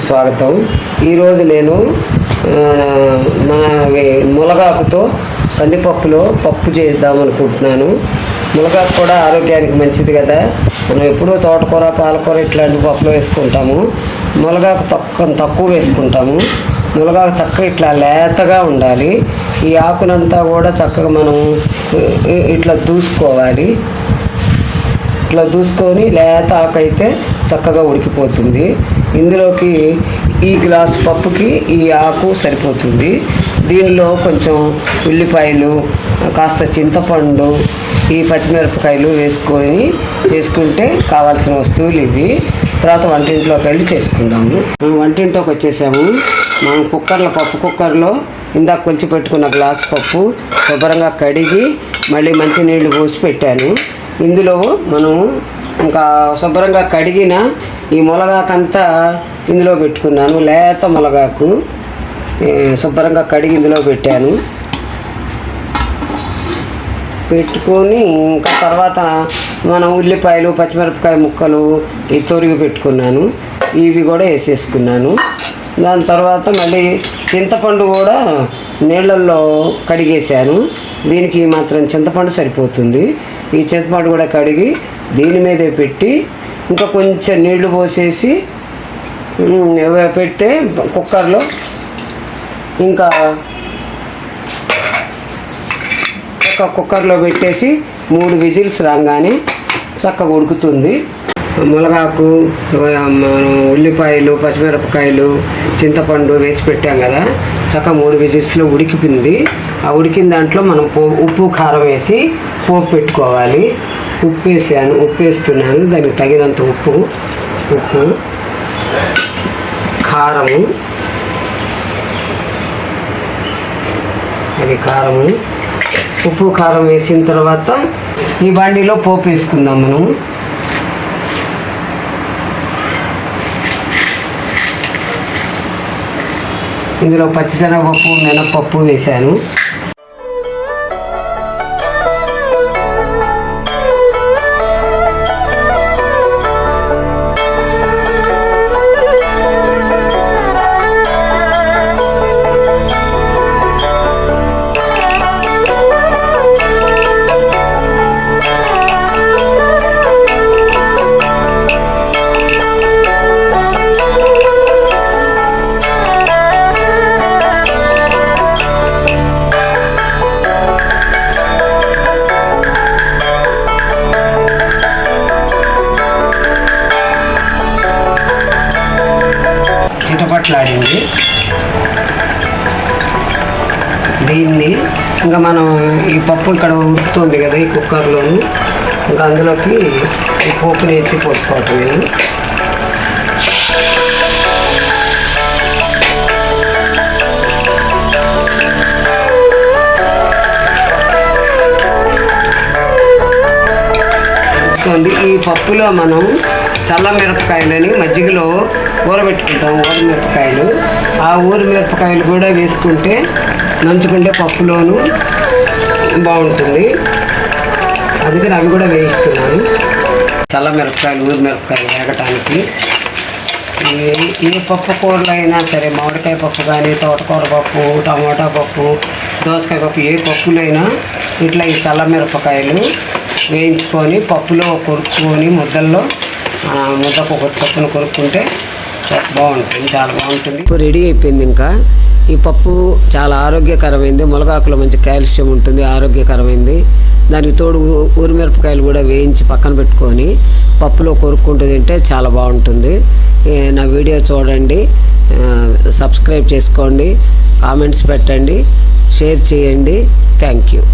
స్వాగతం. ఈరోజు నేను మునగాకుతో కందిపప్పులో పప్పు చేద్దాం అనుకుంటున్నాను. మునగాకు కూడా ఆరోగ్యానికి మంచిది కదా. మనం ఎప్పుడూ తోటకూర, పాలకూర ఇట్లాంటి పప్పులో వేసుకుంటాము. మునగాకు తక్కువ వేసుకుంటాము. మునగాకు చక్కగా ఇట్లా లేతగా ఉండాలి. ఈ ఆకునంతా కూడా చక్కగా మనం ఇట్లా దూసుకోవాలి. ఇట్లా దూసుకొని లేత ఆకు అయితే చక్కగా ఉడికిపోతుంది. ఇందులోకి ఈ గ్లాసు పప్పుకి ఈ ఆకు సరిపోతుంది. దీనిలో కొంచెం ఉల్లిపాయలు, కాస్త చింతపండు, ఈ పచ్చిమిరపకాయలు వేసుకొని చేసుకుంటే కావాల్సిన వస్తువులు ఇవి. తర్వాత వంటింట్లోకి వెళ్ళి చేసుకుందాము. వంటింట్లోకి వచ్చేసాము. మనం పప్పు కుక్కర్లో ఇందాక కొలిచి పెట్టుకున్న గ్లాసు పప్పు శుభ్రంగా కడిగి మళ్ళీ మంచి నీళ్లు పోసి పెట్టాను. ఇందులో మనం ఇంకా శుభ్రంగా కడిగిన ఈ మునగాకంతా ఇందులో పెట్టుకున్నాను. లేత మునగాకు శుభ్రంగా కడిగి ఇందులో పెట్టాను. పెట్టుకొని ఇంకా తర్వాత మనం ఉల్లిపాయలు, పచ్చిమిరపకాయ ముక్కలు ఈ తొరిగి పెట్టుకున్నాను. ఇవి కూడా వేసేసుకున్నాను. దాని తర్వాత మళ్ళీ చింతపండు కూడా నీళ్ళల్లో కడిగేసాను. దీనికి మాత్రం చింతపండు సరిపోతుంది. ఈ చింతపండు కూడా కడిగి దీని మీదే పెట్టి ఇంకా కొంచెం నీళ్లు పోసేసి పెడితే కుక్కర్లో ఇంకా కుక్కర్లో పెట్టేసి 3 విజిల్స్ రాగానే చక్కగా ఉడుకుతుంది. మునగాకు, ఉల్లిపాయలు, పచ్చిమిరపకాయలు, చింతపండు వేసి పెట్టాం కదా, చక్కగా 3 విజిల్స్లో ఉడికిపోయింది. ఆ ఉడికిన దాంట్లో మనం ఉప్పు కారం వేసి పోపు పెట్టుకోవాలి. ఉప్పు వేస్తున్నాను. దానికి తగినంత ఉప్పు, కారము, ఉప్పు కారం వేసిన తర్వాత ఈ బండిలో పోపు వేసుకుందాం. మనం ఇందులో పచ్చిశనగపప్పు, మినపప్పు వేశాను. చిటపట్లాడింది. దీన్ని ఇంకా మనం ఈ పప్పు ఇక్కడ ఉడుకుతుంది కదా ఈ కుక్కర్లోను, ఇంకా అందులోకి ఈ పోపుని ఎత్తి పోసుకోవటం. నేను ఈ పప్పులో మనం చల్ల మిరపకాయలని మజ్జిగలో ఊరబెట్టుకుంటాం. ఊరమిరపకాయలు, ఆ ఊరమిరపకాయలు కూడా వేసుకుంటే నంచుకుంటే పప్పులోను బాగుంటుంది. అందుకని అవి కూడా వేయిస్తున్నాను. చల్ల మిరపకాయలు, ఊరమిరపకాయలు వేగటానికి. ఏ పప్పు కూరలు అయినా సరే, మామిడికాయ పప్పు కానీ, తోటకూర పప్పు, టమాటా పప్పు, దోసకాయ పప్పు, ఏ పప్పులైనా ఇట్లా ఈ చల్ల మిరపకాయలు వేయించుకొని పప్పులో కొరుక్కొని ముద్దల్లో ముద్దకు ఒక చొప్పున కొరుక్కుంటే బాగుంటుంది, చాలా బాగుంటుంది. రెడీ అయిపోయింది. ఇంకా ఈ పప్పు చాలా ఆరోగ్యకరమైంది. మునగాకులో మంచి కాల్షియం ఉంటుంది, ఆరోగ్యకరమైంది. దానికి తోడు ఊరిమిరపకాయలు కూడా వేయించి పక్కన పెట్టుకొని పప్పులో కొరుక్కుంటూ తింటే చాలా బాగుంటుంది. నా వీడియో చూడండి, సబ్స్క్రైబ్ చేసుకోండి, కామెంట్స్ పెట్టండి, షేర్ చేయండి. Thank you.